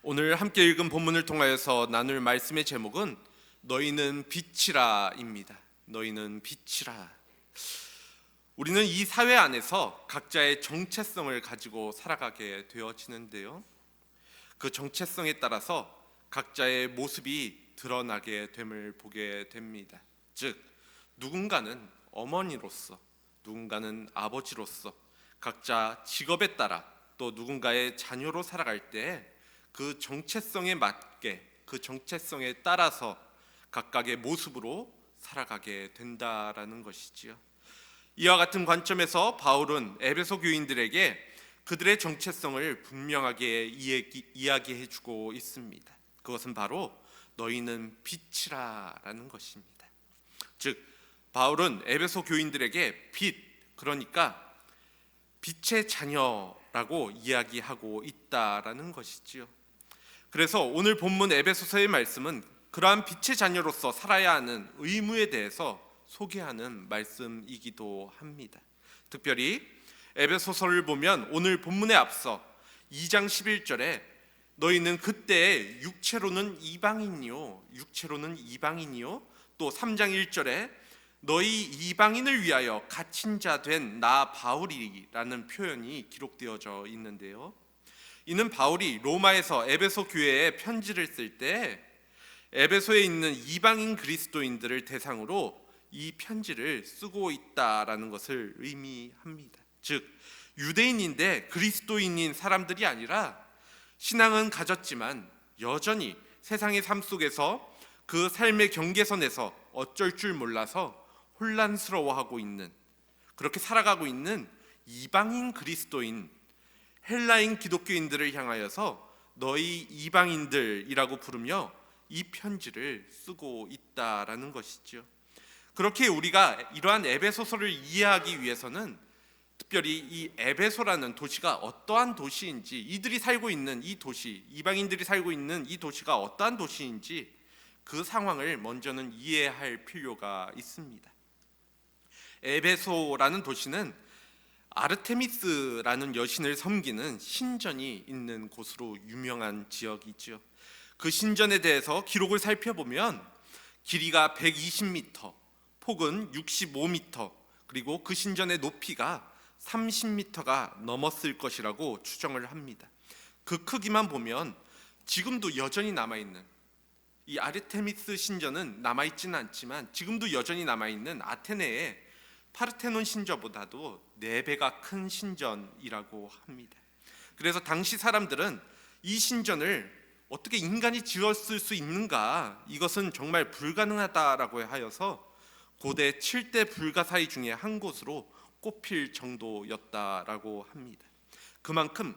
오늘 함께 읽은 본문을 통하여서 나눌 말씀의 제목은 너희는 빛이라입니다. 너희는 빛이라. 우리는 이 사회 안에서 각자의 정체성을 가지고 살아가게 되어지는데요. 그 정체성에 따라서 각자의 모습이 드러나게 됨을 보게 됩니다. 즉, 누군가는 어머니로서, 누군가는 아버지로서, 각자 직업에 따라 또 누군가의 자녀로 살아갈 때 그 정체성에 맞게, 그 정체성에 따라서 각각의 모습으로 살아가게 된다라는 것이지요. 이와 같은 관점에서 바울은 에베소 교인들에게 그들의 정체성을 분명하게 이야기해주고 있습니다. 그것은 바로 너희는 빛이라라는 것입니다. 즉, 바울은 에베소 교인들에게 빛, 그러니까 빛의 자녀라고 이야기하고 있다라는 것이지요. 그래서 오늘 본문 에베소서의 말씀은 그러한 빛의 자녀로서 살아야 하는 의무에 대해서 소개하는 말씀이기도 합니다. 특별히 에베소서를 보면 오늘 본문에 앞서 2장 11절에 너희는 그때 육체로는 이방인이요 또 3장 1절에 너희 이방인을 위하여 갇힌 자 된 나 바울이라는 표현이 기록되어져 있는데요. 이는 바울이 로마에서 에베소 교회에 편지를 쓸 때 에베소에 있는 이방인 그리스도인들을 대상으로 이 편지를 쓰고 있다라는 것을 의미합니다. 즉, 유대인인데 그리스도인인 사람들이 아니라 신앙은 가졌지만 여전히 세상의 삶 속에서 그 삶의 경계선에서 어쩔 줄 몰라서 혼란스러워하고 있는, 그렇게 살아가고 있는 이방인 그리스도인, 헬라인 기독교인들을 향하여서 너희 이방인들이라고 부르며 이 편지를 쓰고 있다라는 것이죠. 그렇게 우리가 이러한 에베소서를 이해하기 위해서는 특별히 이 에베소라는 도시가 어떠한 도시인지, 이들이 살고 있는 이 도시, 이방인들이 살고 있는 이 도시가 어떠한 도시인지 그 상황을 먼저는 이해할 필요가 있습니다. 에베소라는 도시는 아르테미스라는 여신을 섬기는 신전이 있는 곳으로 유명한 지역이죠. 그 신전에 대해서 기록을 살펴보면 길이가 120m, 폭은 65m, 그리고 그 신전의 높이가 30m가 넘었을 것이라고 추정을 합니다. 그 크기만 보면 지금도 여전히 남아있는, 이 아르테미스 신전은 남아있지는 않지만 지금도 여전히 남아있는 아테네의 파르테논 신전보다도 4배가 큰 신전이라고 합니다. 그래서 당시 사람들은 이 신전을 어떻게 인간이 지었을 수 있는가, 이것은 정말 불가능하다라고 하여서 고대 7대 불가사의 중에 한 곳으로 꼽힐 정도였다라고 합니다. 그만큼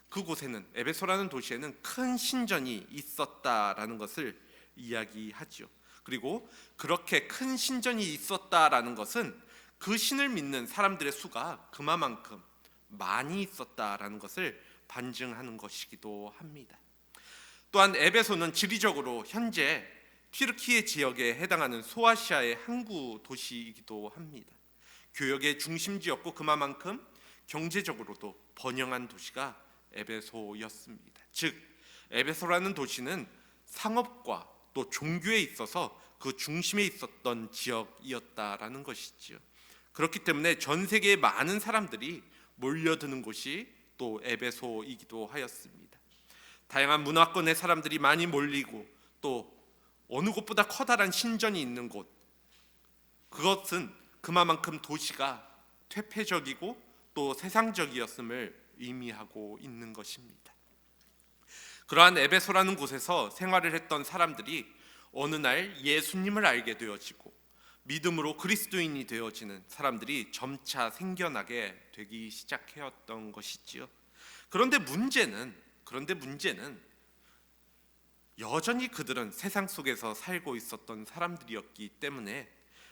그곳에는, 에베소라는 도시에는 큰 신전이 있었다라는 것을 이야기하죠. 그리고 그렇게 큰 신전이 있었다라는 것은 그 신을 믿는 사람들의 수가 그만큼 많이 있었다라는 것을 반증하는 것이기도 합니다. 또한 에베소는 지리적으로 현재 튀르키예 지역에 해당하는 소아시아의 항구 도시이기도 합니다. 교역의 중심지였고 그만큼 경제적으로도 번영한 도시가 에베소였습니다. 즉, 에베소라는 도시는 상업과 또 종교에 있어서 그 중심에 있었던 지역이었다라는 것이지요. 그렇기 때문에 전 세계의 많은 사람들이 몰려드는 곳이 또 에베소이기도 하였습니다. 다양한 문화권의 사람들이 많이 몰리고 또 어느 곳보다 커다란 신전이 있는 곳, 그것은 그만큼 도시가 퇴폐적이고 또 세상적이었음을 의미하고 있는 것입니다. 그러한 에베소라는 곳에서 생활을 했던 사람들이 어느 날 예수님을 알게 되어지고 믿음으로 그리스도인이 되어지는 사람들이 점차 생겨나게 되기 시작했던 것이지요. 그런데 문제는 여전히 그들은 세상 속에서 살고 있었던 사람들이었기 때문에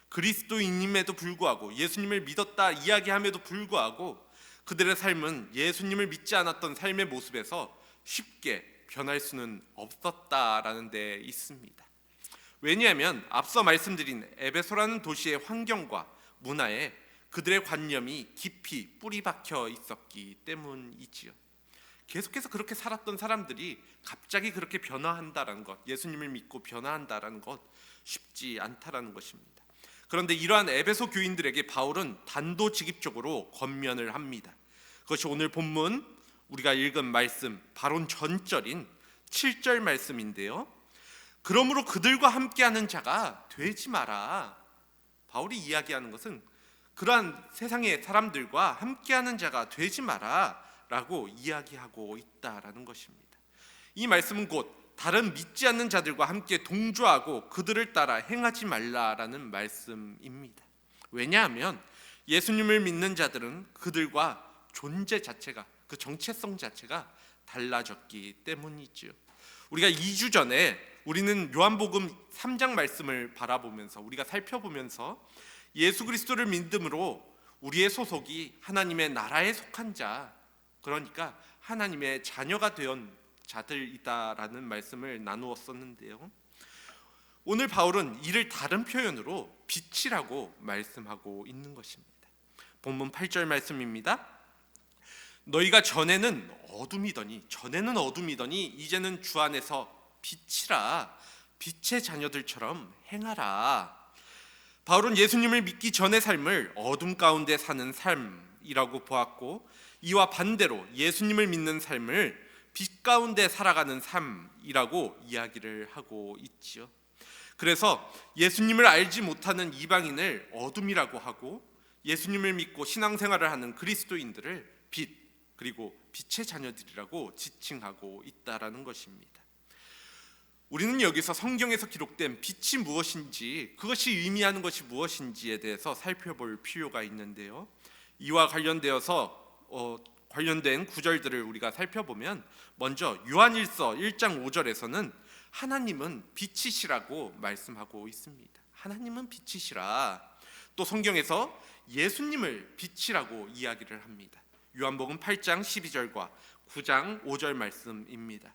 그리스도인임에도 불구하고, 예수님을 믿었다 이야기함에도 불구하고 그들의 삶은 예수님을 믿지 않았던 삶의 모습에서 쉽게 변할 수는 없었다라는 데 있습니다. 왜냐하면 앞서 말씀드린 에베소라는 도시의 환경과 문화에 그들의 관념이 깊이 뿌리 박혀 있었기 때문이지요. 계속해서 그렇게 살았던 사람들이 갑자기 그렇게 변화한다라는 것, 예수님을 믿고 변화한다라는 것 쉽지 않다라는 것입니다. 그런데 이러한 에베소 교인들에게 바울은 단도직입적으로 권면을 합니다. 그것이 오늘 본문 우리가 읽은 말씀 바로 전절인 7절 말씀인데요. 그러므로 그들과 함께하는 자가 되지 마라. 바울이 이야기하는 것은 그러한 세상의 사람들과 함께하는 자가 되지 마라 라고 이야기하고 있다라는 것입니다. 이 말씀은 곧 다른 믿지 않는 자들과 함께 동조하고 그들을 따라 행하지 말라라는 말씀입니다. 왜냐하면 예수님을 믿는 자들은 그들과 존재 자체가, 그 정체성 자체가 달라졌기 때문이죠. 우리가 2주 전에 우리는 요한복음 3장 말씀을 바라보면서 우리가 살펴보면서 예수 그리스도를 믿음으로 우리의 소속이 하나님의 나라에 속한 자, 그러니까 하나님의 자녀가 된 자들이다라는 말씀을 나누었었는데요. 오늘 바울은 이를 다른 표현으로 빛이라고 말씀하고 있는 것입니다. 본문 8절 말씀입니다. 너희가 전에는 어둠이더니 이제는 주 안에서 빛이라, 빛의 자녀들처럼 행하라. 바울은 예수님을 믿기 전의 삶을 어둠 가운데 사는 삶이라고 보았고, 이와 반대로 예수님을 믿는 삶을 빛 가운데 살아가는 삶이라고 이야기를 하고 있지요. 그래서 예수님을 알지 못하는 이방인을 어둠이라고 하고, 예수님을 믿고 신앙생활을 하는 그리스도인들을 빛, 그리고 빛의 자녀들이라고 지칭하고 있다라는 것입니다. 우리는 여기서 성경에서 기록된 빛이 무엇인지, 그것이 의미하는 것이 무엇인지에 대해서 살펴볼 필요가 있는데요. 이와 관련된 구절들을 우리가 살펴보면, 먼저 요한일서 1장 5절에서는 하나님은 빛이시라고 말씀하고 있습니다. 하나님은 빛이시라. 또 성경에서 예수님을 빛이라고 이야기를 합니다. 요한복음 8장 12절과 9장 5절 말씀입니다.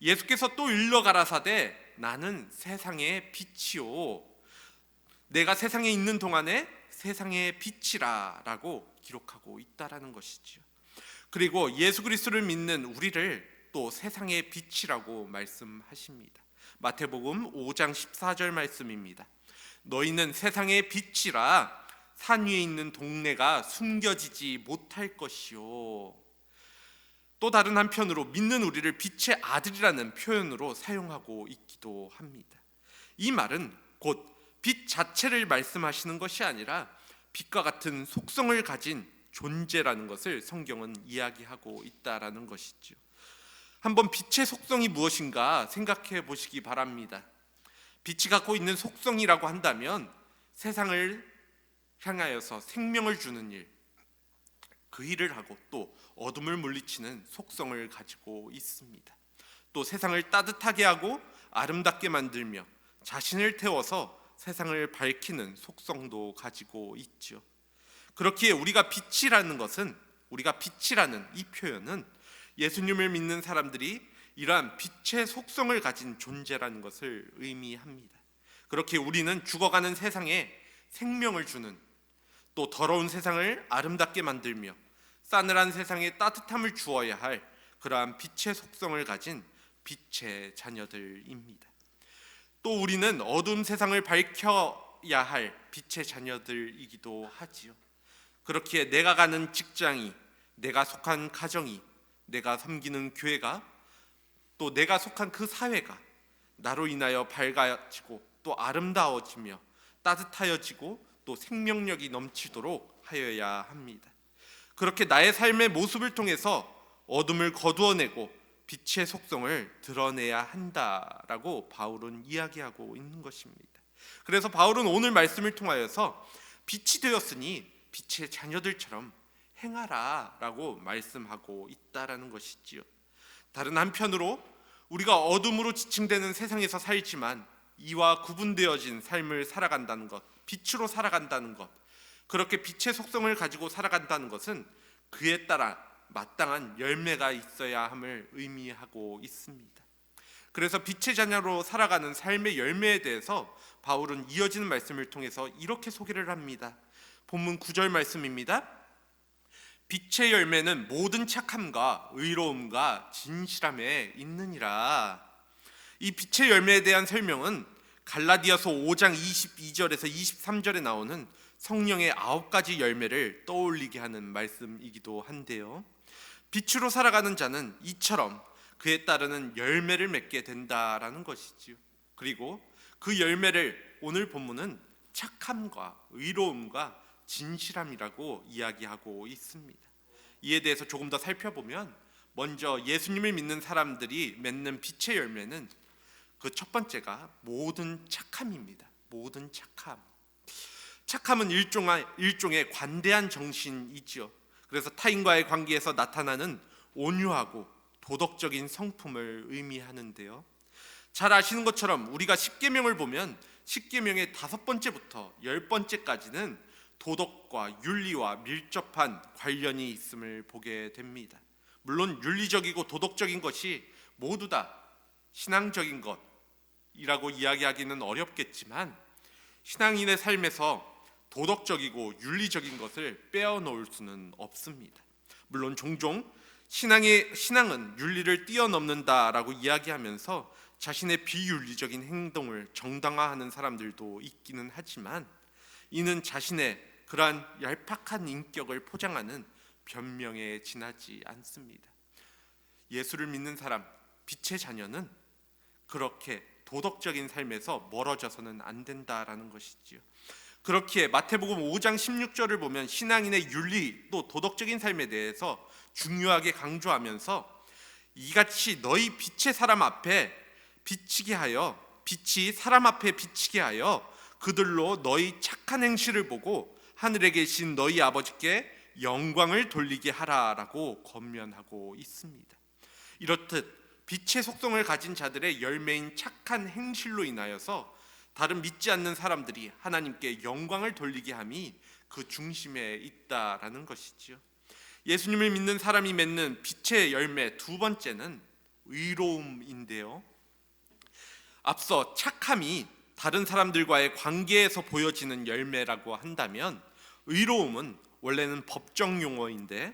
예수께서 또 일러 가라사대 나는 세상의 빛이요 내가 세상에 있는 동안에 세상의 빛이라 라고 기록하고 있다라는 것이지요. 그리고 예수 그리스도를 믿는 우리를 또 세상의 빛이라고 말씀하십니다. 마태복음 5장 14절 말씀입니다. 너희는 세상의 빛이라 산 위에 있는 동네가 숨겨지지 못할 것이요. 또 다른 한편으로 믿는 우리를 빛의 아들이라는 표현으로 사용하고 있기도 합니다. 이 말은 곧 빛 자체를 말씀하시는 것이 아니라 빛과 같은 속성을 가진 존재라는 것을 성경은 이야기하고 있다라는 것이죠. 한번 빛의 속성이 무엇인가 생각해 보시기 바랍니다. 빛이 갖고 있는 속성이라고 한다면 세상을 향하여서 생명을 주는 일, 그 일을 하고 또 어둠을 물리치는 속성을 가지고 있습니다. 또 세상을 따뜻하게 하고 아름답게 만들며 자신을 태워서 세상을 밝히는 속성도 가지고 있죠. 그렇기에 우리가 빛이라는 이 표현은 예수님을 믿는 사람들이 이러한 빛의 속성을 가진 존재라는 것을 의미합니다. 그렇게 우리는 죽어가는 세상에 생명을 주는, 또 더러운 세상을 아름답게 만들며 싸늘한 세상에 따뜻함을 주어야 할 그러한 빛의 속성을 가진 빛의 자녀들입니다. 또 우리는 어두운 세상을 밝혀야 할 빛의 자녀들이기도 하지요. 그렇기에 내가 가는 직장이, 내가 속한 가정이, 내가 섬기는 교회가, 또 내가 속한 그 사회가 나로 인하여 밝아지고 또 아름다워지며 따뜻하여지고 또 생명력이 넘치도록 하여야 합니다. 그렇게 나의 삶의 모습을 통해서 어둠을 거두어내고 빛의 속성을 드러내야 한다라고 바울은 이야기하고 있는 것입니다. 그래서 바울은 오늘 말씀을 통하여서 빛이 되었으니 빛의 자녀들처럼 행하라 라고 말씀하고 있다라는 것이지요. 다른 한편으로 우리가 어둠으로 지칭되는 세상에서 살지만 이와 구분되어진 삶을 살아간다는 것, 빛으로 살아간다는 것, 그렇게 빛의 속성을 가지고 살아간다는 것은 그에 따라 마땅한 열매가 있어야 함을 의미하고 있습니다. 그래서 빛의 자녀로 살아가는 삶의 열매에 대해서 바울은 이어지는 말씀을 통해서 이렇게 소개를 합니다. 본문 9절 말씀입니다. 빛의 열매는 모든 착함과 의로움과 진실함에 있느니라. 이 빛의 열매에 대한 설명은 갈라디아서 5장 22절에서 23절에 나오는 성령의 9가지 열매를 떠올리게 하는 말씀이기도 한데요. 빛으로 살아가는 자는 이처럼 그에 따르는 열매를 맺게 된다라는 것이지요. 그리고 그 열매를 오늘 본문은 착함과 의로움과 진실함이라고 이야기하고 있습니다. 이에 대해서 조금 더 살펴보면 먼저 예수님을 믿는 사람들이 맺는 빛의 열매는 그 첫 번째가 모든 착함입니다. 모든 착함. 착함은 일종의 관대한 정신이지요. 그래서 타인과의 관계에서 나타나는 온유하고 도덕적인 성품을 의미하는데요. 잘 아시는 것처럼 우리가 십계명을 보면 십계명의 5번째부터 10번째까지는 도덕과 윤리와 밀접한 관련이 있음을 보게 됩니다. 물론 윤리적이고 도덕적인 것이 모두 다 신앙적인 것이라고 이야기하기는 어렵겠지만 신앙인의 삶에서 도덕적이고 윤리적인 것을 빼어놓을 수는 없습니다. 물론 종종 신앙은 윤리를 뛰어넘는다라고 이야기하면서 자신의 비윤리적인 행동을 정당화하는 사람들도 있기는 하지만 이는 자신의 그러한 얄팍한 인격을 포장하는 변명에 지나지 않습니다. 예수를 믿는 사람, 빛의 자녀는 그렇게 도덕적인 삶에서 멀어져서는 안 된다라는 것이지요. 그렇기에 마태복음 5장 16절을 보면 신앙인의 윤리 또 도덕적인 삶에 대해서 중요하게 강조하면서 이같이 너희 빛의 사람 앞에 비치게 하여 빛이 사람 앞에 비치게 하여 그들로 너희 착한 행실을 보고 하늘에 계신 너희 아버지께 영광을 돌리게 하라라고 권면하고 있습니다. 이렇듯 빛의 속성을 가진 자들의 열매인 착한 행실로 인하여서 다른 믿지 않는 사람들이 하나님께 영광을 돌리게 함이 그 중심에 있다라는 것이지요. 예수님을 믿는 사람이 맺는 빛의 열매 두 번째는 의로움인데요. 앞서 착함이 다른 사람들과의 관계에서 보여지는 열매라고 한다면 의로움은 원래는 법정 용어인데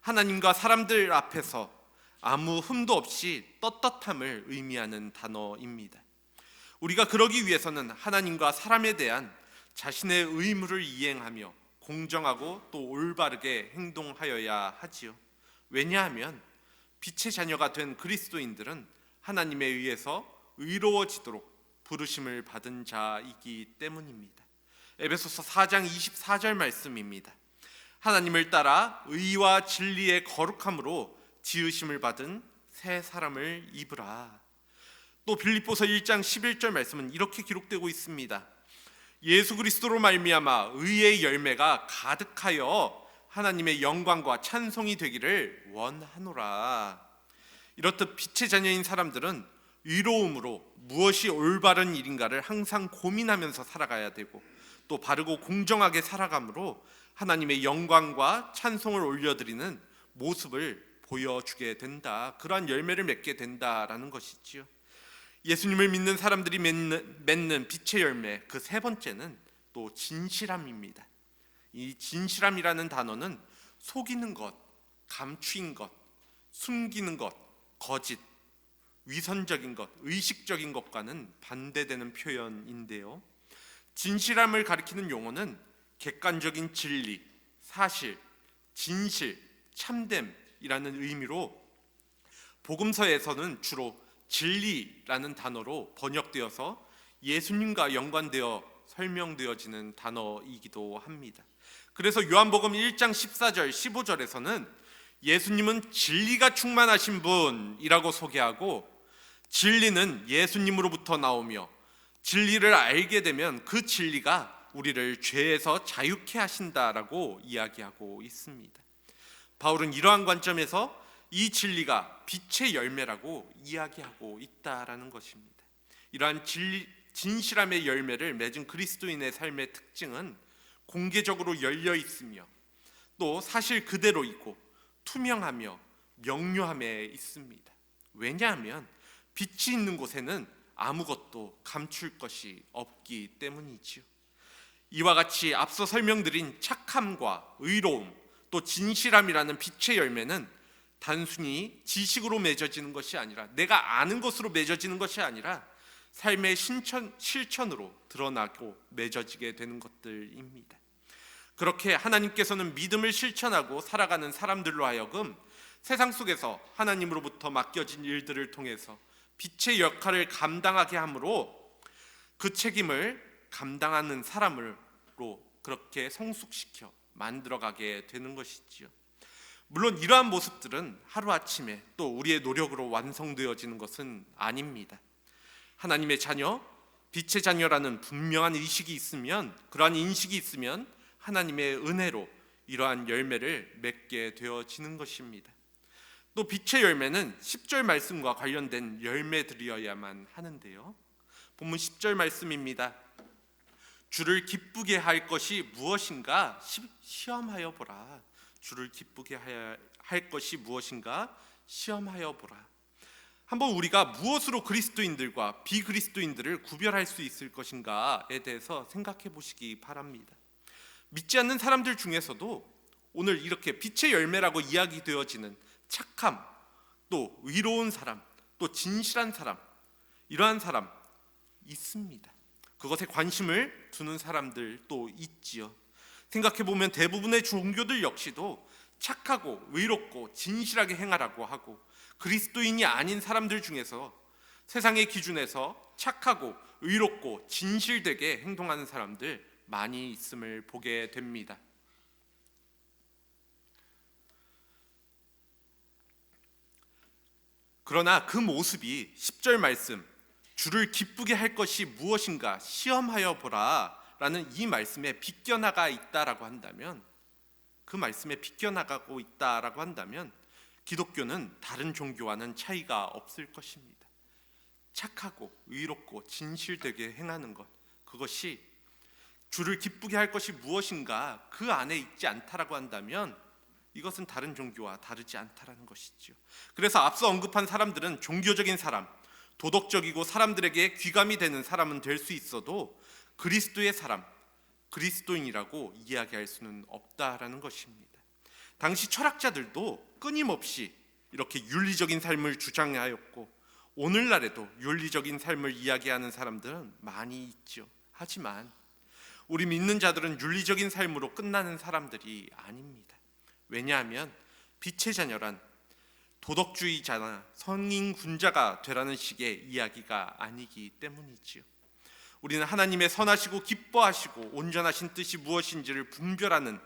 하나님과 사람들 앞에서 아무 흠도 없이 떳떳함을 의미하는 단어입니다. 우리가 그러기 위해서는 하나님과 사람에 대한 자신의 의무를 이행하며 공정하고 또 올바르게 행동하여야 하지요. 왜냐하면 빛의 자녀가 된 그리스도인들은 하나님에 의해서 의로워지도록 부르심을 받은 자이기 때문입니다. 에베소서 4장 24절 말씀입니다. 하나님을 따라 의와 진리의 거룩함으로 지으심을 받은 새 사람을 입으라. 또 빌립보서 1장 11절 말씀은 이렇게 기록되고 있습니다. 예수 그리스도로 말미암아 의의 열매가 가득하여 하나님의 영광과 찬송이 되기를 원하노라. 이렇듯 빛의 자녀인 사람들은 의로움으로 무엇이 올바른 일인가를 항상 고민하면서 살아가야 되고 또 바르고 공정하게 살아감으로 하나님의 영광과 찬송을 올려드리는 모습을 보여주게 된다. 그러한 열매를 맺게 된다라는 것이지요. 예수님을 믿는 사람들이 맺는 빛의 열매 그 세 번째는 또 진실함입니다. 이 진실함이라는 단어는 속이는 것, 감추인 것, 숨기는 것, 거짓, 위선적인 것, 의식적인 것과는 반대되는 표현인데요. 진실함을 가리키는 용어는 객관적인 진리, 사실, 진실, 참됨이라는 의미로 복음서에서는 주로 진리라는 단어로 번역되어서 예수님과 연관되어 설명되어지는 단어이기도 합니다. 그래서 요한복음 1장 14절 15절에서는 예수님은 진리가 충만하신 분이라고 소개하고 진리는 예수님으로부터 나오며 진리를 알게 되면 그 진리가 우리를 죄에서 자유케 하신다라고 이야기하고 있습니다. 바울은 이러한 관점에서 이 진리가 빛의 열매라고 이야기하고 있다라는 것입니다. 이러한 진실함의 열매를 맺은 그리스도인의 삶의 특징은 공개적으로 열려 있으며 또 사실 그대로이고 투명하며 명료함에 있습니다. 왜냐하면 빛이 있는 곳에는 아무것도 감출 것이 없기 때문이지요. 이와 같이 앞서 설명드린 착함과 의로움 또 진실함이라는 빛의 열매는 단순히 지식으로 맺어지는 것이 아니라, 내가 아는 것으로 맺어지는 것이 아니라 삶의 실천으로 드러나고 맺어지게 되는 것들입니다. 그렇게 하나님께서는 믿음을 실천하고 살아가는 사람들로 하여금 세상 속에서 하나님으로부터 맡겨진 일들을 통해서 빛의 역할을 감당하게 함으로 그 책임을 감당하는 사람으로 그렇게 성숙시켜 만들어가게 되는 것이지요. 물론 이러한 모습들은 하루아침에 또 우리의 노력으로 완성되어지는 것은 아닙니다. 하나님의 자녀, 빛의 자녀라는 분명한 의식이 있으면, 그러한 인식이 있으면 하나님의 은혜로 이러한 열매를 맺게 되어지는 것입니다. 또 빛의 열매는 10절 말씀과 관련된 열매들이어야만 하는데요. 본문 10절 말씀입니다. 주를 기쁘게 할 것이 무엇인가 시험하여 보라. 주를 기쁘게 할 것이 무엇인가 시험하여 보라. 한번 우리가 무엇으로 그리스도인들과 비그리스도인들을 구별할 수 있을 것인가에 대해서 생각해 보시기 바랍니다. 믿지 않는 사람들 중에서도 오늘 이렇게 빛의 열매라고 이야기되어지는 착함, 또 의로운 사람, 또 진실한 사람, 이러한 사람 있습니다. 그것에 관심을 두는 사람들 또 있지요. 생각해 보면 대부분의 종교들 역시도 착하고 의롭고 진실하게 행하라고 하고, 그리스도인이 아닌 사람들 중에서 세상의 기준에서 착하고 의롭고 진실되게 행동하는 사람들 많이 있음을 보게 됩니다. 그러나 그 모습이 10절 말씀, 주를 기쁘게 할 것이 무엇인가 시험하여 보라 라는 이 말씀에 비껴나가 있다라고 한다면, 그 말씀에 비껴나가고 있다라고 한다면 기독교는 다른 종교와는 차이가 없을 것입니다. 착하고 의롭고 진실되게 행하는 것, 그것이 주를 기쁘게 할 것이 무엇인가 그 안에 있지 않다라고 한다면 이것은 다른 종교와 다르지 않다라는 것이죠. 그래서 앞서 언급한 사람들은 종교적인 사람, 도덕적이고 사람들에게 귀감이 되는 사람은 될 수 있어도 그리스도의 사람, 그리스도인이라고 이야기할 수는 없다라는 것입니다. 당시 철학자들도 끊임없이 이렇게 윤리적인 삶을 주장하였고, 오늘날에도 윤리적인 삶을 이야기하는 사람들은 많이 있죠. 하지만 우리 믿는 자들은 윤리적인 삶으로 끝나는 사람들이 아닙니다. 왜냐하면 빛의 자녀란 도덕주의자나 성인군자가 되라는 식의 이야기가 아니기 때문이지요. 우리는 하나님의 선하시고 기뻐하시고 온전하신 뜻이 무엇인지를 분별하는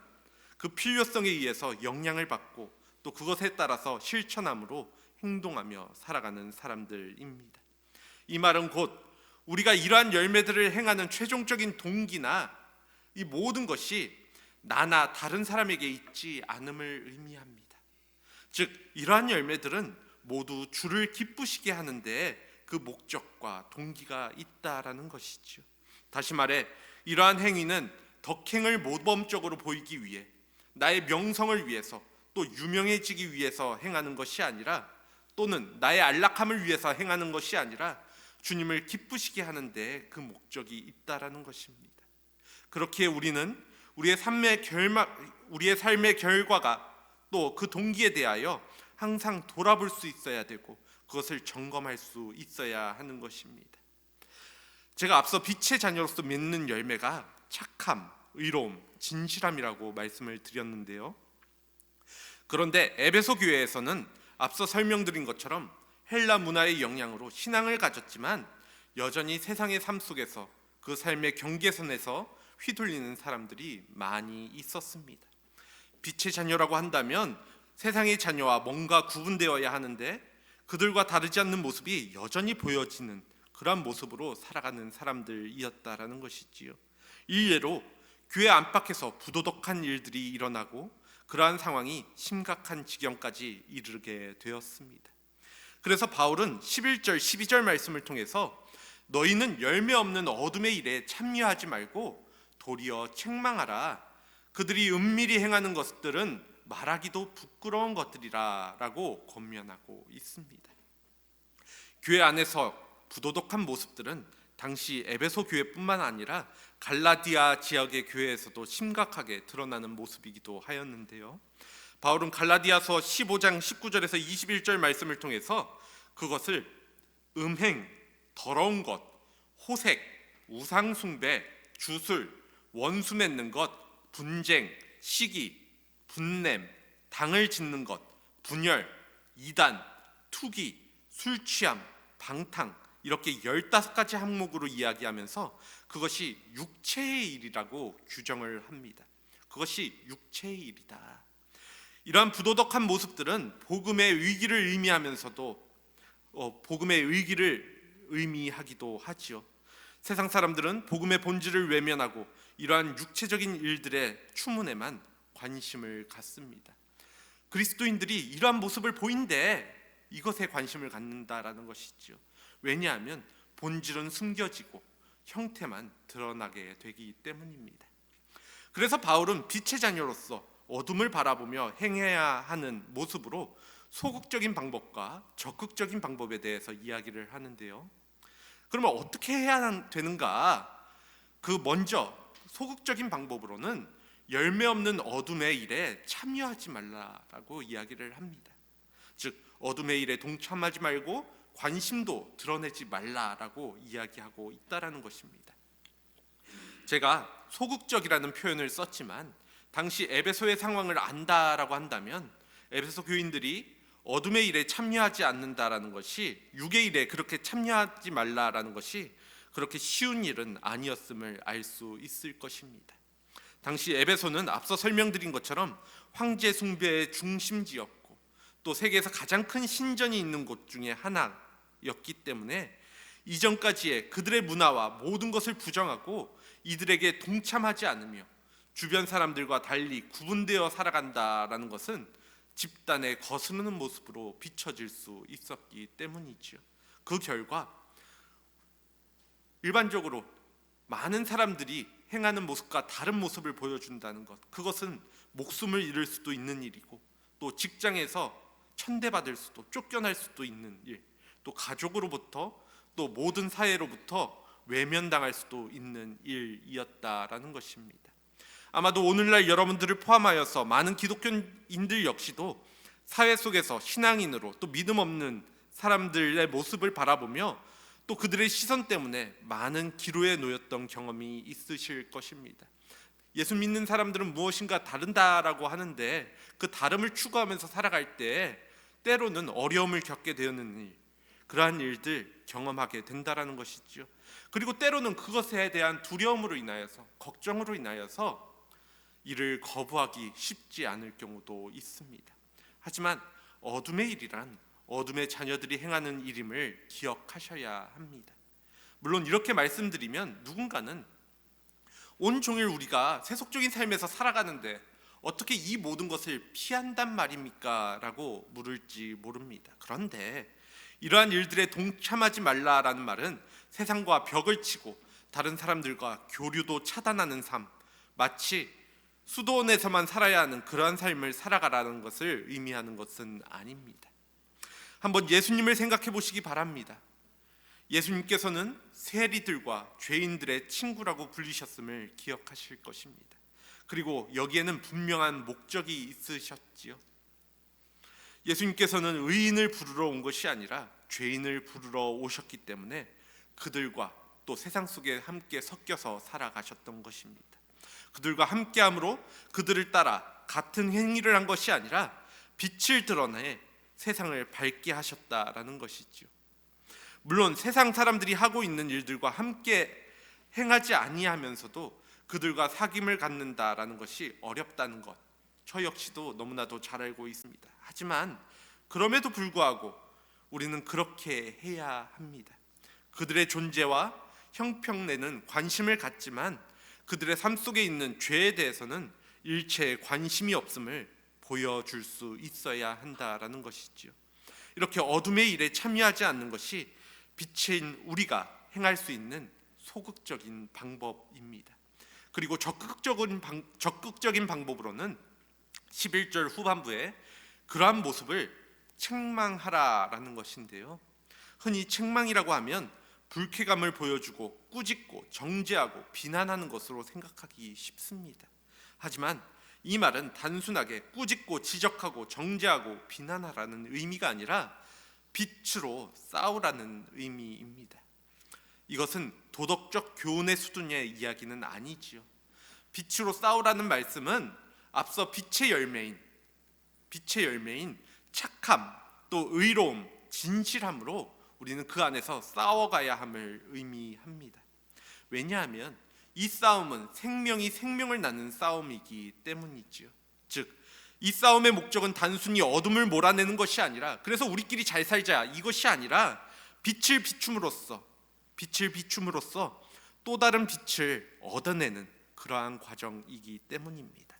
그 필요성에 의해서 영향을 받고, 또 그것에 따라서 실천함으로 행동하며 살아가는 사람들입니다. 이 말은 곧 우리가 이러한 열매들을 행하는 최종적인 동기나 이 모든 것이 나나 다른 사람에게 있지 않음을 의미합니다. 즉 이러한 열매들은 모두 주를 기쁘시게 하는데 그 목적과 동기가 있다라는 것이죠. 다시 말해 이러한 행위는 덕행을 모범적으로 보이기 위해, 나의 명성을 위해서, 또 유명해지기 위해서 행하는 것이 아니라, 또는 나의 안락함을 위해서 행하는 것이 아니라 주님을 기쁘시게 하는데 그 목적이 있다라는 것입니다. 그렇게 우리는 우리의 삶의 결과가 또 그 동기에 대하여 항상 돌아볼 수 있어야 되고, 그것을 점검할 수 있어야 하는 것입니다. 제가 앞서 빛의 자녀로서 맺는 열매가 착함, 의로움, 진실함이라고 말씀을 드렸는데요. 그런데 에베소 교회에서는 앞서 설명드린 것처럼 헬라 문화의 영향으로 신앙을 가졌지만 여전히 세상의 삶 속에서 그 삶의 경계선에서 휘둘리는 사람들이 많이 있었습니다. 빛의 자녀라고 한다면 세상의 자녀와 뭔가 구분되어야 하는데 그들과 다르지 않는 모습이 여전히 보여지는 그러한 모습으로 살아가는 사람들이었다라는 것이지요. 일례로 교회 안팎에서 부도덕한 일들이 일어나고 그러한 상황이 심각한 지경까지 이르게 되었습니다. 그래서 바울은 11절 12절 말씀을 통해서 너희는 열매 없는 어둠의 일에 참여하지 말고 도리어 책망하라. 그들이 은밀히 행하는 것들은 말하기도 부끄러운 것들이라 라고 권면하고 있습니다. 교회 안에서 부도덕한 모습들은 당시 에베소 교회뿐만 아니라 갈라디아 지역의 교회에서도 심각하게 드러나는 모습이기도 하였는데요. 바울은 갈라디아서 15장 19절에서 21절 말씀을 통해서 그것을 음행, 더러운 것, 호색, 우상숭배, 주술, 원수 맺는 것, 분쟁, 시기, 분냄, 당을 짓는 것, 분열, 이단, 투기, 술 취함, 방탕, 이렇게 15가지 항목으로 이야기하면서 그것이 육체의 일이라고 규정을 합니다. 그것이 육체의 일이다. 이러한 부도덕한 모습들은 복음의 위기를 의미하면서도 복음의 위기를 의미하기도 하지요. 세상 사람들은 복음의 본질을 외면하고 이러한 육체적인 일들의 추문에만 관심을 갖습니다. 그리스도인들이 이러한 모습을 보인데 이것에 관심을 갖는다라는 것이죠. 왜냐하면 본질은 숨겨지고 형태만 드러나게 되기 때문입니다. 그래서 바울은 빛의 자녀로서 어둠을 바라보며 행해야 하는 모습으로 소극적인 방법과 적극적인 방법에 대해서 이야기를 하는데요. 그러면 어떻게 해야 되는가? 먼저 소극적인 방법으로는 열매 없는 어둠의 일에 참여하지 말라라고 이야기를 합니다. 즉 어둠의 일에 동참하지 말고 관심도 드러내지 말라라고 이야기하고 있다라는 것입니다. 제가 소극적이라는 표현을 썼지만 당시 에베소의 상황을 안다라고 한다면 에베소 교인들이 어둠의 일에 참여하지 않는다라는 것이, 육의 일에 그렇게 참여하지 말라라는 것이 그렇게 쉬운 일은 아니었음을 알 수 있을 것입니다. 당시 에베소는 앞서 설명드린 것처럼 황제 숭배의 중심지였고 또 세계에서 가장 큰 신전이 있는 곳 중에 하나였기 때문에 이전까지의 그들의 문화와 모든 것을 부정하고 이들에게 동참하지 않으며 주변 사람들과 달리 구분되어 살아간다라는 것은 집단에 거스르는 모습으로 비춰질 수 있었기 때문이죠. 그 결과 일반적으로 많은 사람들이 행하는 모습과 다른 모습을 보여준다는 것, 그것은 목숨을 잃을 수도 있는 일이고 또 직장에서 천대받을 수도, 쫓겨날 수도 있는 일, 또 가족으로부터 또 모든 사회로부터 외면당할 수도 있는 일이었다라는 것입니다. 아마도 오늘날 여러분들을 포함하여서 많은 기독교인들 역시도 사회 속에서 신앙인으로 또 믿음 없는 사람들의 모습을 바라보며 또 그들의 시선 때문에 많은 기로에 놓였던 경험이 있으실 것입니다. 예수 믿는 사람들은 무엇인가 다른다라고 하는데 그 다름을 추구하면서 살아갈 때 때로는 어려움을 겪게 되는 일, 그러한 일들 경험하게 된다라는 것이죠. 그리고 때로는 그것에 대한 두려움으로 인하여서, 걱정으로 인하여서 이를 거부하기 쉽지 않을 경우도 있습니다. 하지만 어둠의 일이란 어둠의 자녀들이 행하는 일임을 기억하셔야 합니다. 물론 이렇게 말씀드리면 누군가는 온종일 우리가 세속적인 삶에서 살아가는데 어떻게 이 모든 것을 피한단 말입니까? 라고 물을지 모릅니다. 그런데 이러한 일들에 동참하지 말라라는 말은 세상과 벽을 치고 다른 사람들과 교류도 차단하는 삶, 마치 수도원에서만 살아야 하는 그러한 삶을 살아가라는 것을 의미하는 것은 아닙니다. 한번 예수님을 생각해 보시기 바랍니다. 예수님께서는 세리들과 죄인들의 친구라고 불리셨음을 기억하실 것입니다. 그리고 여기에는 분명한 목적이 있으셨지요. 예수님께서는 의인을 부르러 온 것이 아니라 죄인을 부르러 오셨기 때문에 그들과 또 세상 속에 함께 섞여서 살아가셨던 것입니다. 그들과 함께함으로 그들을 따라 같은 행위를 한 것이 아니라 빛을 드러내 세상을 밝게 하셨다라는 것이죠. 물론 세상 사람들이 하고 있는 일들과 함께 행하지 아니하면서도 그들과 사귐을 갖는다라는 것이 어렵다는 것, 저 역시도 너무나도 잘 알고 있습니다. 하지만 그럼에도 불구하고 우리는 그렇게 해야 합니다. 그들의 존재와 형평내는 관심을 갖지만 그들의 삶 속에 있는 죄에 대해서는 일체의 관심이 없음을 보여줄 수 있어야 한다라는 것이지요. 이렇게 어둠의 일에 참여하지 않는 것이 빛인 우리가 행할 수 있는 소극적인 방법입니다. 그리고 적극적인 방법으로는 11절 후반부에 그러한 모습을 책망하라라는 것인데요. 흔히 책망이라고 하면 불쾌감을 보여주고 꾸짖고 정죄하고 비난하는 것으로 생각하기 쉽습니다. 하지만 이 말은 단순하게 꾸짖고 지적하고 정죄하고 비난하라는 의미가 아니라 빛으로 싸우라는 의미입니다. 이것은 도덕적 교훈의 수준의 이야기는 아니지요. 빛으로 싸우라는 말씀은 앞서 빛의 열매인 착함, 또 의로움, 진실함으로 우리는 그 안에서 싸워가야 함을 의미합니다. 왜냐하면 이 싸움은 생명이 생명을 낳는 싸움이기 때문이지요. 즉, 이 싸움의 목적은 단순히 어둠을 몰아내는 것이 아니라, 그래서 우리끼리 잘 살자 이것이 아니라 빛을 비춤으로써 또 다른 빛을 얻어내는 그러한 과정이기 때문입니다.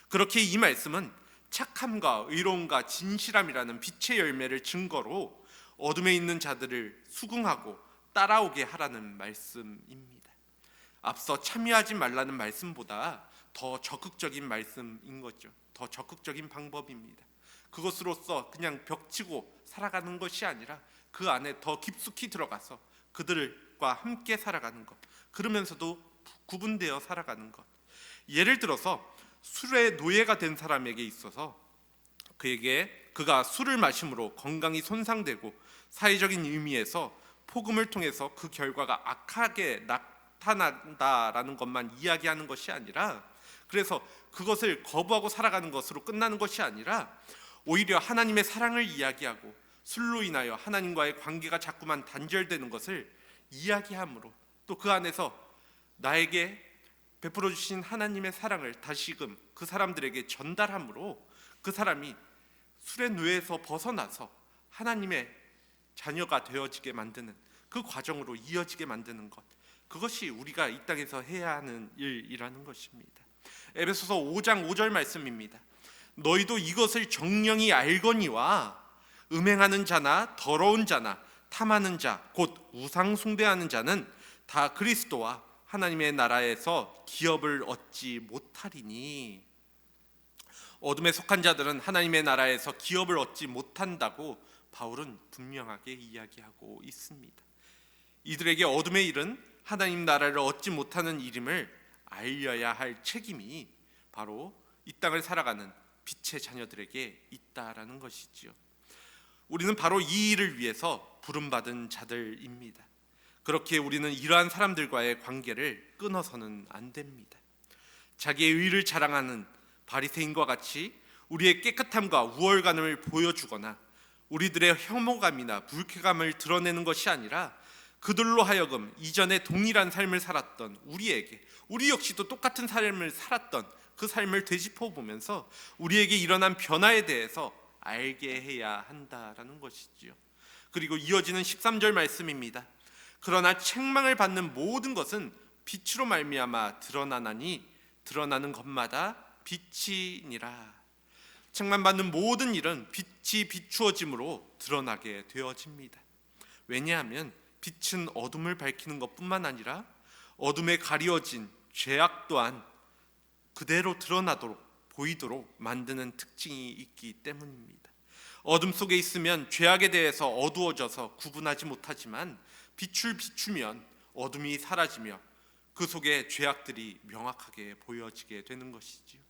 그렇게 이 말씀은 착함과 의로움과 진실함이라는 빛의 열매를 증거로 어둠에 있는 자들을 수긍하고 따라오게 하라는 말씀입니다. 앞서 참여하지 말라는 말씀보다 더 적극적인 말씀인 거죠. 더 적극적인 방법입니다. 그것으로서 그냥 벽치고 살아가는 것이 아니라 그 안에 더 깊숙이 들어가서 그들과 함께 살아가는 것, 그러면서도 구분되어 살아가는 것. 예를 들어서 술의 노예가 된 사람에게 있어서 그가 술을 마심으로 건강이 손상되고 사회적인 의미에서 복음을 통해서 그 결과가 악하게 나타난다라는 것만 이야기하는 것이 아니라, 그래서 그것을 거부하고 살아가는 것으로 끝나는 것이 아니라 오히려 하나님의 사랑을 이야기하고 술로 인하여 하나님과의 관계가 자꾸만 단절되는 것을 이야기함으로, 또 그 안에서 나에게 베풀어 주신 하나님의 사랑을 다시금 그 사람들에게 전달함으로 그 사람이 술의 노예에서 벗어나서 하나님의 자녀가 되어지게 만드는 그 과정으로 이어지게 만드는 것, 그것이 우리가 이 땅에서 해야 하는 일이라는 것입니다. 에베소서 5장 5절 말씀입니다. 너희도 이것을 정령이 알거니와 음행하는 자나 더러운 자나 탐하는 자 곧 우상 숭배하는 자는 다 그리스도와 하나님의 나라에서 기업을 얻지 못하리니. 어둠에 속한 자들은 하나님의 나라에서 기업을 얻지 못한다고 바울은 분명하게 이야기하고 있습니다. 이들에게 어둠의 일은 하나님 나라를 얻지 못하는 일임을 알려야 할 책임이 바로 이 땅을 살아가는 빛의 자녀들에게 있다라는 것이지요. 우리는 바로 이 일을 위해서 부름받은 자들입니다. 그렇게 우리는 이러한 사람들과의 관계를 끊어서는 안 됩니다. 자기의 의를 자랑하는 바리새인과 같이 우리의 깨끗함과 우월감을 보여주거나 우리들의 혐오감이나 불쾌감을 드러내는 것이 아니라 그들로 하여금 이전에 동일한 삶을 살았던 우리 역시도 똑같은 삶을 살았던 그 삶을 되짚어 보면서 우리에게 일어난 변화에 대해서 알게 해야 한다라는 것이지요. 그리고 이어지는 13절 말씀입니다. 그러나 책망을 받는 모든 것은 빛으로 말미암아 드러나나니 드러나는 것마다 빛이니라. 책망받는 모든 일은 빛이 비추어짐으로 드러나게 되어집니다. 왜냐하면 빛은 어둠을 밝히는 것뿐만 아니라 어둠에 가리워진 죄악 또한 그대로 드러나도록 보이도록 만드는 특징이 있기 때문입니다. 어둠 속에 있으면 죄악에 대해서 어두워져서 구분하지 못하지만 빛을 비추면 어둠이 사라지며 그 속에 죄악들이 명확하게 보여지게 되는 것이지요.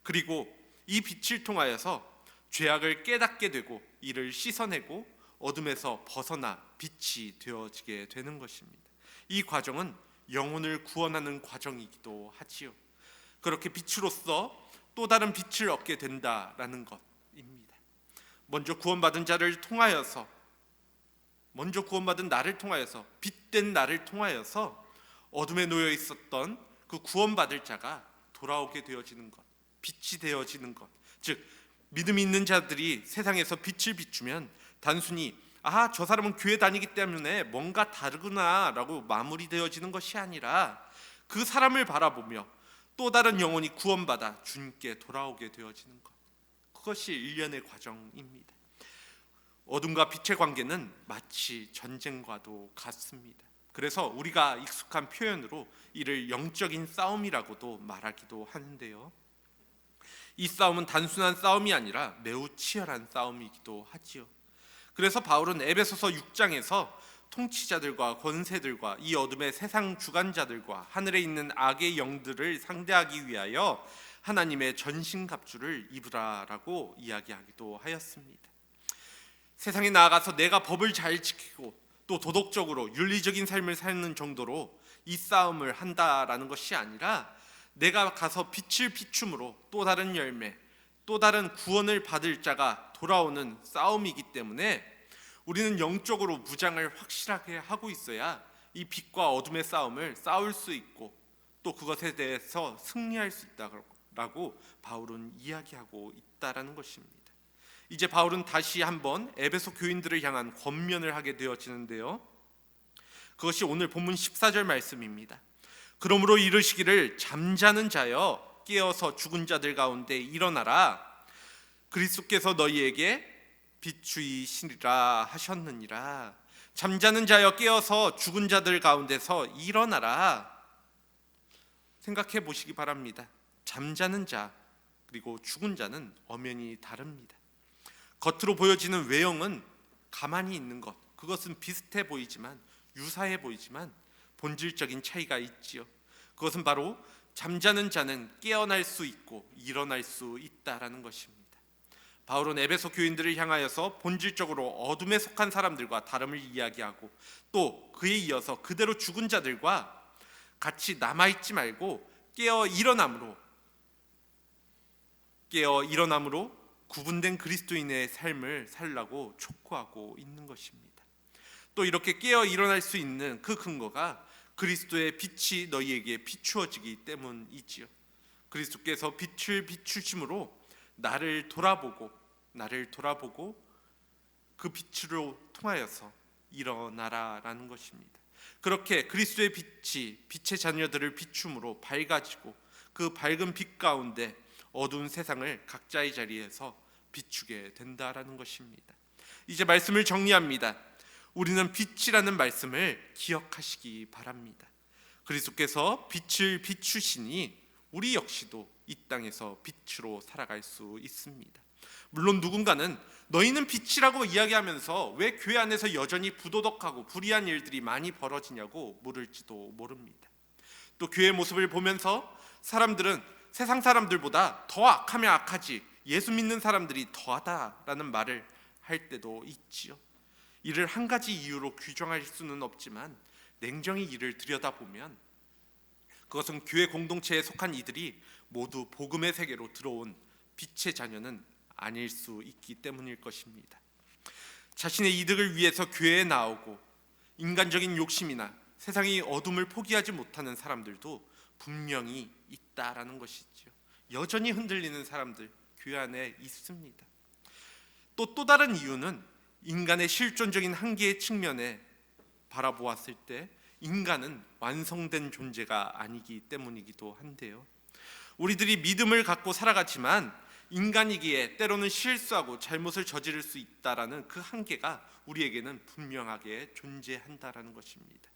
그리고 이 빛을 통하여서 죄악을 깨닫게 되고 이를 씻어내고 어둠에서 벗어나 빛이 되어지게 되는 것입니다. 이 과정은 영혼을 구원하는 과정이기도 하지요. 그렇게 빛으로서 또 다른 빛을 얻게 된다라는 것입니다. 먼저 구원받은 나를 통하여서 빛된 나를 통하여서 어둠에 놓여 있었던 그 구원받을 자가 돌아오게 되어지는 것, 빛이 되어지는 것. 즉 믿음이 있는 자들이 세상에서 빛을 비추면 단순히 저 사람은 교회 다니기 때문에 뭔가 다르구나라고 마무리되어지는 것이 아니라 그 사람을 바라보며 또 다른 영혼이 구원받아 주님께 돌아오게 되어지는 것, 그것이 일련의 과정입니다. 어둠과 빛의 관계는 마치 전쟁과도 같습니다. 그래서 우리가 익숙한 표현으로 이를 영적인 싸움이라고도 말하기도 하는데요. 이 싸움은 단순한 싸움이 아니라 매우 치열한 싸움이기도 하지요. 그래서 바울은 에베소서 6장에서 통치자들과 권세들과 이 어둠의 세상 주관자들과 하늘에 있는 악의 영들을 상대하기 위하여 하나님의 전신갑주를 입으라라고 이야기하기도 하였습니다. 세상에 나아가서 내가 법을 잘 지키고 또 도덕적으로 윤리적인 삶을 사는 정도로 이 싸움을 한다라는 것이 아니라 내가 가서 빛을 비춤으로 또 다른 열매, 또 다른 구원을 받을 자가 돌아오는 싸움이기 때문에 우리는 영적으로 무장을 확실하게 하고 있어야 이 빛과 어둠의 싸움을 싸울 수 있고 또 그것에 대해서 승리할 수 있다라고 바울은 이야기하고 있다라는 것입니다. 이제 바울은 다시 한번 에베소 교인들을 향한 권면을 하게 되어지는데요. 그것이 오늘 본문 14절 말씀입니다. 그러므로 이르시기를 잠자는 자여 깨어서 죽은 자들 가운데 일어나라. 그리스도께서 너희에게 비추이시리라 하셨느니라. 잠자는 자여 깨어서 죽은 자들 가운데서 일어나라. 생각해 보시기 바랍니다. 잠자는 자 그리고 죽은 자는 엄연히 다릅니다. 겉으로 보여지는 외형은 가만히 있는 것, 그것은 비슷해 보이지만 유사해 보이지만 본질적인 차이가 있지요. 그것은 바로 잠자는 자는 깨어날 수 있고 일어날 수 있다라는 것입니다. 바울은 에베소 교인들을 향하여서 본질적으로 어둠에 속한 사람들과 다름을 이야기하고 또 그에 이어서 그대로 죽은 자들과 같이 남아있지 말고 깨어 일어남으로 구분된 그리스도인의 삶을 살라고 촉구하고 있는 것입니다. 또 이렇게 깨어 일어날 수 있는 그 근거가 그리스도의 빛이 너희에게 비추어지기 때문이지요. 그리스도께서 빛을 비추심으로 나를 돌아보고 그 빛으로 통하여서 일어나라라는 것입니다. 그렇게 그리스도의 빛이 빛의 자녀들을 비춤으로 밝아지고 그 밝은 빛 가운데 어두운 세상을 각자의 자리에서 비추게 된다라는 것입니다. 이제 말씀을 정리합니다. 우리는 빛이라는 말씀을 기억하시기 바랍니다. 그리스도께서 빛을 비추시니 우리 역시도 이 땅에서 빛으로 살아갈 수 있습니다. 물론 누군가는 너희는 빛이라고 이야기하면서 왜 교회 안에서 여전히 부도덕하고 불의한 일들이 많이 벌어지냐고 물을지도 모릅니다. 또 교회의 모습을 보면서 사람들은 세상 사람들보다 더 악하면 악하지 예수 믿는 사람들이 더하다라는 말을 할 때도 있지요. 이를 한 가지 이유로 규정할 수는 없지만 냉정히 이를 들여다보면 그것은 교회 공동체에 속한 이들이 모두 복음의 세계로 들어온 빛의 자녀는 아닐 수 있기 때문일 것입니다. 자신의 이득을 위해서 교회에 나오고 인간적인 욕심이나 세상의 어둠을 포기하지 못하는 사람들도 분명히 있다라는 것이죠. 여전히 흔들리는 사람들 교회 안에 있습니다. 또 다른 이유는 인간의 실존적인 한계의 측면에 바라보았을 때 인간은 완성된 존재가 아니기 때문이기도 한데요. 우리들이 믿음을 갖고 살아가지만 인간이기에 때로는 실수하고 잘못을 저지를 수 있다라는 그 한계가 우리에게는 분명하게 존재한다라는 것입니다.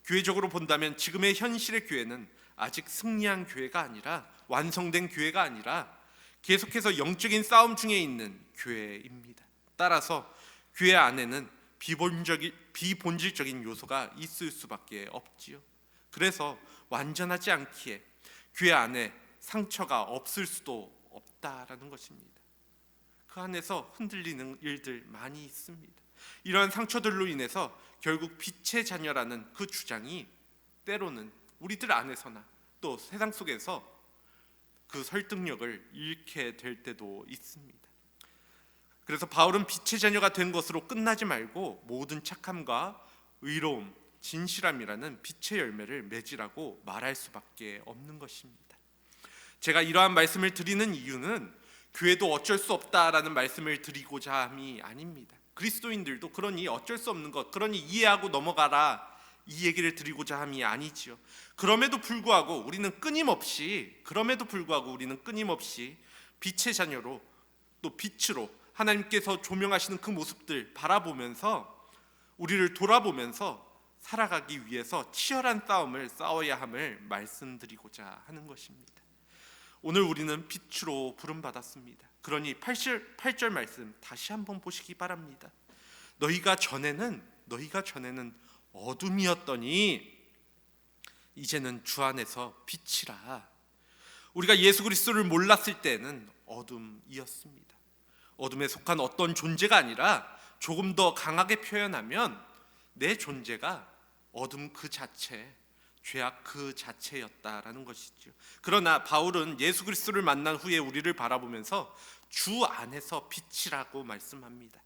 교회적으로 본다면 지금의 현실의 교회는 아직 승리한 교회가 아니라 완성된 교회가 아니라 계속해서 영적인 싸움 중에 있는 교회입니다. 따라서 교회 안에는 비본질적인 요소가 있을 수밖에 없지요. 그래서 완전하지 않기에 교회 안에 상처가 없을 수도 없다라는 것입니다. 그 안에서 흔들리는 일들 많이 있습니다. 이러한 상처들로 인해서 결국 빛의 자녀라는 그 주장이 때로는 우리들 안에서나 또 세상 속에서 그 설득력을 잃게 될 때도 있습니다. 그래서 바울은 빛의 자녀가 된 것으로 끝나지 말고 모든 착함과 의로움, 진실함이라는 빛의 열매를 맺으라고 말할 수밖에 없는 것입니다. 제가 이러한 말씀을 드리는 이유는 교회도 어쩔 수 없다라는 말씀을 드리고자 함이 아닙니다. 그리스도인들도 그러니 어쩔 수 없는 것, 그러니 이해하고 넘어가라 이 얘기를 드리고자 함이 아니지요. 그럼에도 불구하고 우리는 끊임없이 빛의 자녀로 또 빛으로 하나님께서 조명하시는 그 모습들 바라보면서 우리를 돌아보면서 살아가기 위해서 치열한 싸움을 싸워야 함을 말씀드리고자 하는 것입니다. 오늘 우리는 빛으로 부름받았습니다. 그러니 8절 말씀 다시 한번 보시기 바랍니다. 너희가 전에는 너희가 전에는 어둠이었더니 이제는 주 안에서 빛이라. 우리가 예수 그리스도를 몰랐을 때는 어둠이었습니다. 어둠에 속한 어떤 존재가 아니라 조금 더 강하게 표현하면 내 존재가 어둠 그 자체, 죄악 그 자체였다라는 것이죠. 그러나 바울은 예수 그리스도를 만난 후에 우리를 바라보면서 주 안에서 빛이라고 말씀합니다.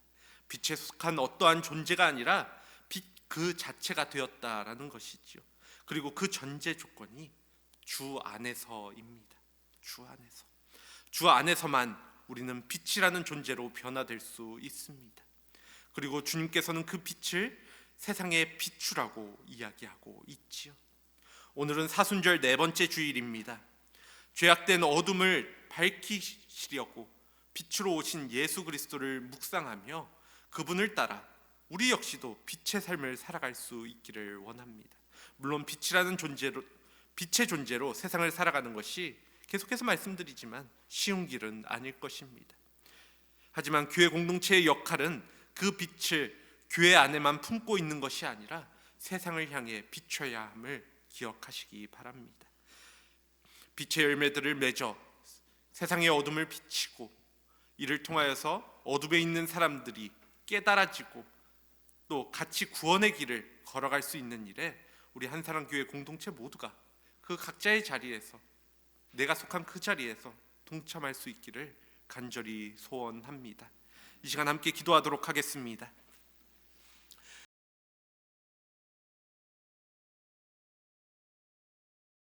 빛에 속한 어떠한 존재가 아니라 빛 그 자체가 되었다라는 것이죠. 그리고 그 전제 조건이 주 안에서입니다. 주 안에서만 우리는 빛이라는 존재로 변화될 수 있습니다. 그리고 주님께서는 그 빛을 세상의 비추라고 이야기하고 있지요. 오늘은 사순절 네 번째 주일입니다. 죄악된 어둠을 밝히시려고 빛으로 오신 예수 그리스도를 묵상하며 그분을 따라 우리 역시도 빛의 삶을 살아갈 수 있기를 원합니다. 물론 빛이라는 존재로, 빛의 존재로 세상을 살아가는 것이 계속해서 말씀드리지만 쉬운 길은 아닐 것입니다. 하지만 교회 공동체의 역할은 그 빛을 교회 안에만 품고 있는 것이 아니라 세상을 향해 비춰야 함을 기억하시기 바랍니다. 빛의 열매들을 맺어 세상의 어둠을 비치고 이를 통하여서 어둠에 있는 사람들이 깨달아지고 또 같이 구원의 길을 걸어갈 수 있는 일에 우리 한사랑교회 공동체 모두가 그 각자의 자리에서, 내가 속한 그 자리에서 동참할 수 있기를 간절히 소원합니다. 이 시간 함께 기도하도록 하겠습니다.